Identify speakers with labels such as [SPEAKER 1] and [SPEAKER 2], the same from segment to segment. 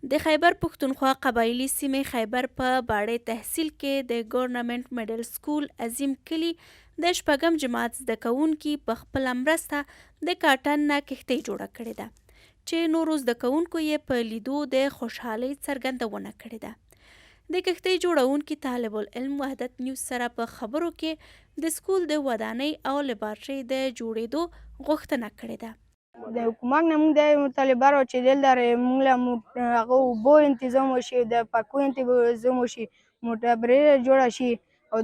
[SPEAKER 1] د خیبر پښتونخوا قبایلي سیمې خیبر په باړې تحصیل کې د ګورنمنت میډل سکول عظیم کلي د شپږم جماعت زده کوونکي په خپله مرسته د کاټن نه کښتۍ جوړه کړې ده چې نورو زده کوونکو یې په لیدو د خوشحالۍ څرګندونه کړې ده. د کښتۍ جوړونکي طالب العلم وحدت نیوز سره په خبرو کې د سکول د ودانۍ او لبارټرۍ د جوړېدو غوښتنه کړې ده.
[SPEAKER 2] د حکومت نه موږ دا مطالبه راوړو چې دلته موږ له هغه اوبو تنظیم وشي، د پاکو تنظیم وشي، موټرې جوړه شي او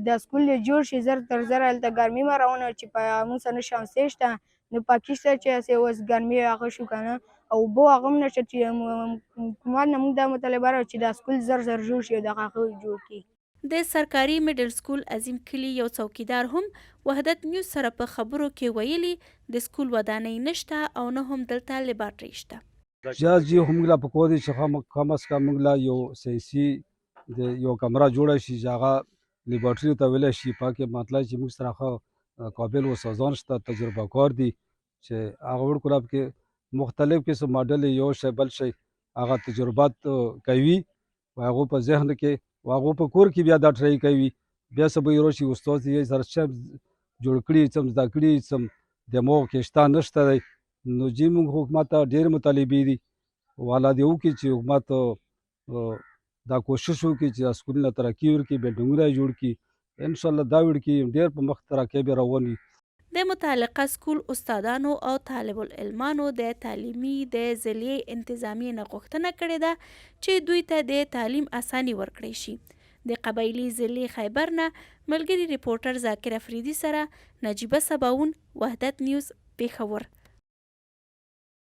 [SPEAKER 2] دا سکول جوړ شي زر تر زره. هلته ګرمي مارونه چې په موږ سره نه شانسې شته، نو پاکي شته چې هسې اوس ګرمي هغه شو که نه، او اوبه هغه هم نشته چې حکومت نه موږ دا مطالبه راوړو چې دا سکول زر زر جوړ شي او دغه هغه جوړ کړي.
[SPEAKER 1] د سرکاري میډل سکول عظیم کلي یو څوکیدار هم وحدت نیوز سره په خبرو کې ویلي د سکول ودانۍ نشته او نه هم دلته لبارټرۍ شته.
[SPEAKER 3] جاز جی هم لا پکو دي چې کم از کم موږ لا یو سیاسي د یو کمره جوړه شي چې هغه لبارټرۍ ته ویلی شي، پاکې مطلب چې موږ سره ښه قابل استادان شته، تجربه کار دي چې هغه وړ کلاب کې مختلف قسم ماډل یو شی بل شی هغه تجربات کوي و هغه په ذهن کې و هغه په کور کې بیا دا ټرای کوي، بیا سبا یې راشي استاد یې سره څه جوړ کړي، څه زده کړي، څه د موږ کې شته نشته دی. نو جی موږ حکومت ته ډېرې مطالبې دي، والا دې وکړي چې حکومت دا کوشش وکړي چې سکولونه ترقي ورکړي، بلډینګونه یې جوړ کړي، انشاءالله دا وړ کې ډېر په مخ ترقۍ به روان وي.
[SPEAKER 1] د متعلقه سکول استادانو او طالب العلمانو د تعلیمي د ضلعې انتظامیې نه غوښتنه کړې ده چې دوی ته د تعلیم اساني ورکړی شي. د قبایلي ضلع خیبر نه ملګري ریپورټر ذاکر افریدي سره نجیبه سباون، وحدت نیوز، پېښور.